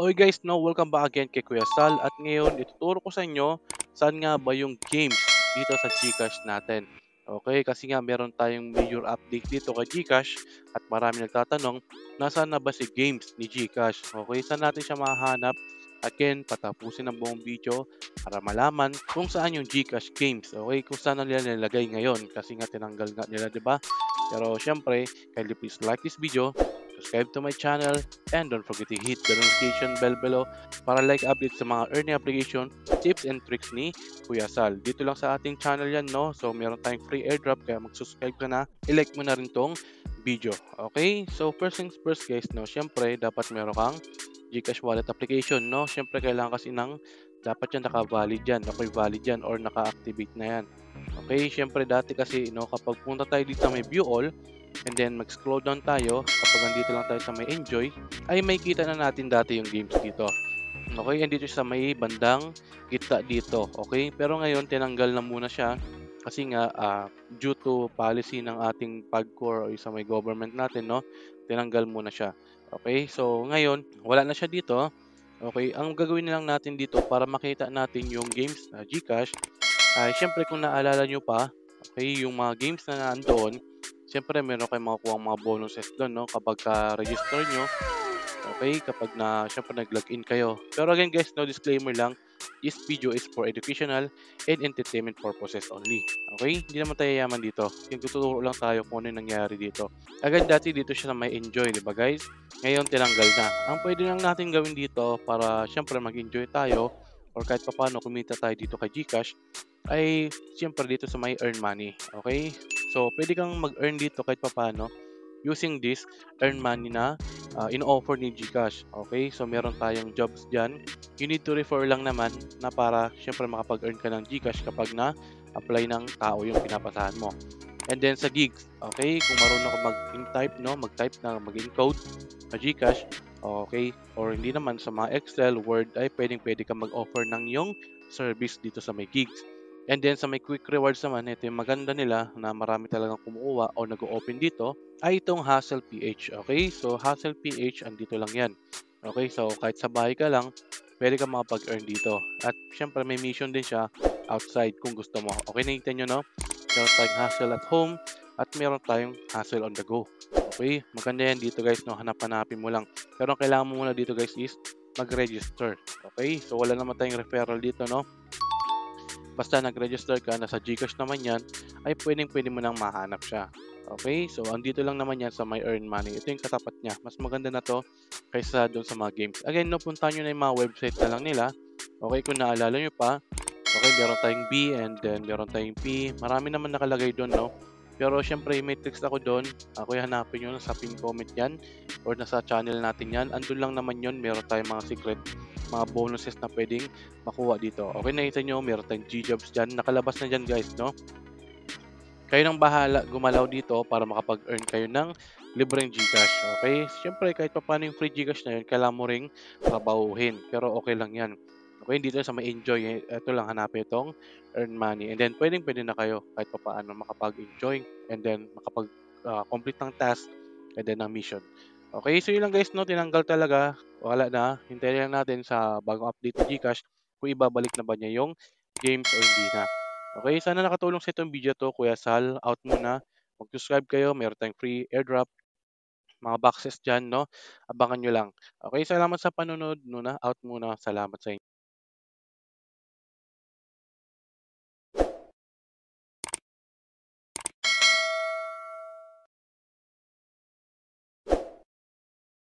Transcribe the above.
Okay guys, no, welcome back again kay Kuya Sal at ngayon ituturo ko sa inyo saan nga ba yung games dito sa GCash natin. Okay, kasi nga meron tayong major update dito kay GCash at marami nagtatanong nasaan na ba si games ni GCash. Okay, saan natin siya mahahanap? Again, patapusin ang buong video para malaman kung saan yung GCash games. Okay, kung saan na nila nilagay ngayon kasi nga tinanggal nga nila, 'di ba? Pero syempre, kindly please like this video, subscribe to my channel, and don't forget to hit the notification bell below para like updates sa mga earning application, tips and tricks ni Kuya Sal. Dito lang sa ating channel yan, no? So, meron tayong free airdrop kaya mag-subscribe ka na. I-like mo na rin tong video. Okay? So, first things first guys, no? Siyempre, dapat meron kang GCash wallet application, no? Siyempre, kailangan kasi dapat yan naka-valid yan, valid yan or naka-activate na yan. Okay, siyempre dati kasi no, kapag punta tayo dito sa may view all and then mag-scroll down tayo, kapag nandito lang tayo sa may enjoy, ay may kita na natin dati yung games dito. Okay, and dito sa may bandang gitna dito. Okay, pero ngayon tinanggal na muna siya kasi nga due to policy ng ating PAGCOR o sa may government natin, no, tinanggal muna siya. Okay, so ngayon wala na siya dito. Okay, ang gagawin na lang natin dito para makita natin yung games na GCash ay siyempre kung naalala nyo pa, okay, yung mga games na nandoon, siyempre meron kayong makukuha mga bonuses doon, no, kapag ka-register nyo, okay, kapag siyempre nag-login kayo. Pero again guys, no disclaimer lang, this video is for educational and entertainment purposes only. Okay, hindi naman tayo yaman dito. Yung tuturo lang tayo kung ano yung nangyari dito. Agad dati dito siya na may enjoy, di ba guys? Ngayon tinanggal na. Ang pwede lang natin gawin dito para siyempre mag-enjoy tayo or kahit paano kumita tayo dito kay GCash ay siyempre dito sa may earn money. Okay? So, pwede kang mag-earn dito kahit papaano using this earn money na in-offer ni GCash. Okay? So, meron tayong jobs dyan. You need to refer lang naman na para siyempre makapag-earn ka ng GCash kapag na-apply ng tao yung pinapasahan mo. And then sa gigs, okay? Kung marunong ka mag-type, no? Mag-type na mag-encode sa GCash, okay? Or hindi naman sa mga Excel, Word, ay pwedeng-pwede ka mag-offer ng yung service dito sa may gigs. And then sa may quick rewards naman, ito yung maganda nila na marami talagang kumukuha o nag-open dito, ay itong Hustle PH. Okay? So Hustle PH, andito lang yan. Okay? So kahit sa bahay ka lang, pwede ka makapag-earn dito. At syempre may mission din siya outside kung gusto mo. Okay, nakita nyo, no? Meron tayong hustle at home at meron tayong hustle on the go. Okay? Maganda yan dito guys, no? Hanap-hanapin mo lang. Pero ang kailangan mo muna dito guys is mag-register. Okay? So wala naman tayong referral dito, no? Basta nag-register ka, nasa GCash naman yan, ay pwedeng-pwede mo nang mahanap siya. Okay? So, andito lang naman yan sa my earn money. Ito yung katapat niya. Mas maganda na to kaysa doon sa mga games. Again, no, puntahan nyo na yung mga website na lang nila. Okay, kung naalala nyo pa. Okay, meron tayong B and then meron tayong P. Marami naman nakalagay doon, no? Pero syempre, may tricks ako doon. Ako hanapin nyo sa pin comment yan or nasa channel natin yan. Andun lang naman yun. Meron tayong mga secret, mga bonuses na pwedeng makuha dito. Okay, nakita nyo, meron tayong G-jobs dyan. Nakalabas na dyan guys, no? Kayo nang bahala gumalaw dito para makapag-earn kayo ng libreng GCash. Okay? Siyempre, kahit pa paano yung free GCash na yun, kailangan mo ring trabahuhin. Pero okay lang yan. Okay, dito sa may enjoy, ito lang hanapin itong earn money. And then, pwedeng-pwede na kayo kahit pa paano makapag-enjoy and then makapag-complete ng task and then ng mission. Okay, so yun lang guys, no? Tinanggal talaga. Wala na. Hintayin lang natin sa bagong update ni GCash kung ibabalik na ba niya yung games o hindi na. Okay, sana nakatulong sa itong video to, Kuya Sal. Out muna. Mag-subscribe kayo. Meron tayong free airdrop. Mga boxes dyan, no? Abangan nyo lang. Okay, salamat sa panunod. Out muna. Salamat sa inyo.